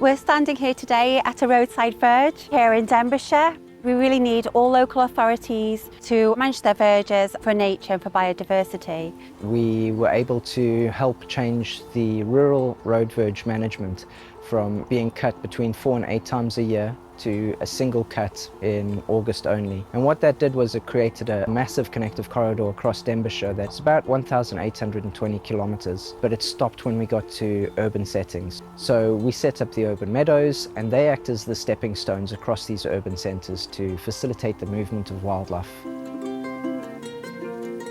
We're standing here today at a roadside verge here in Denbighshire. We really need all local authorities to manage their verges for nature and for biodiversity. We were able to help change the rural road verge management from being cut between 4 and 8 times a year to a single cut in August only. And what that did was it created a massive connective corridor across Denbighshire that's about 1,820 kilometres, but it stopped when we got to urban settings. So we set up the urban meadows, and they act as the stepping stones across these urban centres to facilitate the movement of wildlife.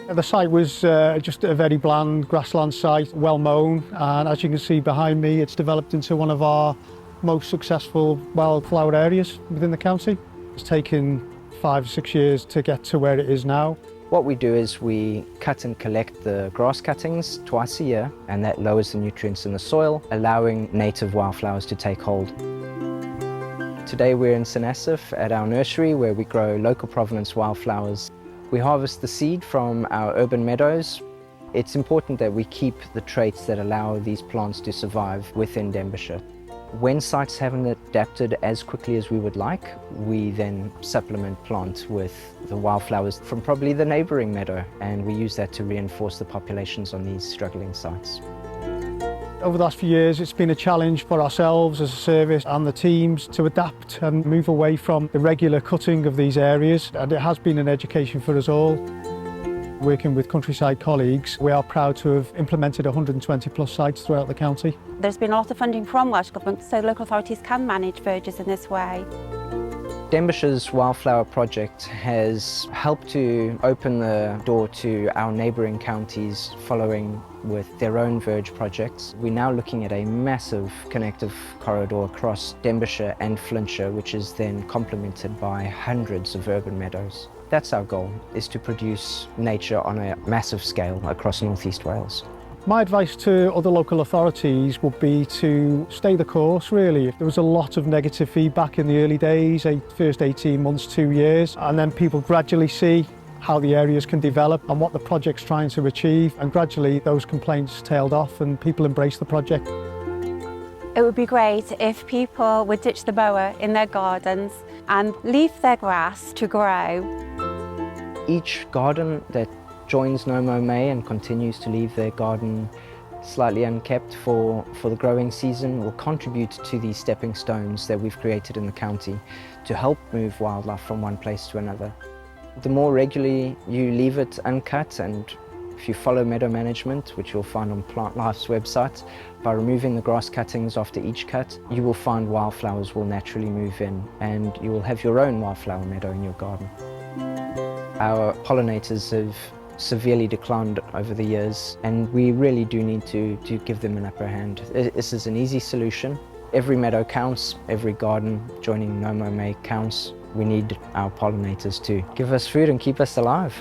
The site was just a very bland grassland site, well mown, and as you can see behind me, it's developed into one of our most successful wildflower areas within the county. It's taken 5 or 6 years to get to where it is now. What we do is we cut and collect the grass cuttings twice a year, and that lowers the nutrients in the soil, allowing native wildflowers to take hold. Today we're in Senedd at our nursery where we grow local provenance wildflowers. We harvest the seed from our urban meadows. It's important that we keep the traits that allow these plants to survive within Denbighshire. When sites haven't adapted as quickly as we would like, we then supplement plant with the wildflowers from probably the neighbouring meadow, and we use that to reinforce the populations on these struggling sites. Over the last few years, it's been a challenge for ourselves as a service and the teams to adapt and move away from the regular cutting of these areas, and it has been an education for us all. Working with countryside colleagues, we are proud to have implemented 120 plus sites throughout the county. There's been a lot of funding from Welsh Government, so local authorities can manage verges in this way. Denbighire's Wildflower Project has helped to open the door to our neighbouring counties following with their own verge projects. We're now looking at a massive connective corridor across Denbighshire and Flintshire, which is then complemented by hundreds of urban meadows. That's our goal, is to produce nature on a massive scale across North East Wales. My advice to other local authorities would be to stay the course, really. There was a lot of negative feedback in the early days, first 18 months, 2 years, and then people gradually see how the areas can develop and what the project's trying to achieve, and gradually those complaints tailed off and people embraced the project. It would be great if people would ditch the mower in their gardens and leave their grass to grow. Each garden that joins No Mow May and continues to leave their garden slightly unkept for the growing season will contribute to these stepping stones that we've created in the county to help move wildlife from one place to another. The more regularly you leave it uncut, and if you follow meadow management, which you'll find on Plant Life's website, by removing the grass cuttings after each cut, you will find wildflowers will naturally move in, and you will have your own wildflower meadow in your garden. Our pollinators have severely declined over the years, and we really do need to give them an upper hand. This is an easy solution. Every meadow counts, every garden joining No Mow May counts. We need our pollinators to give us food and keep us alive.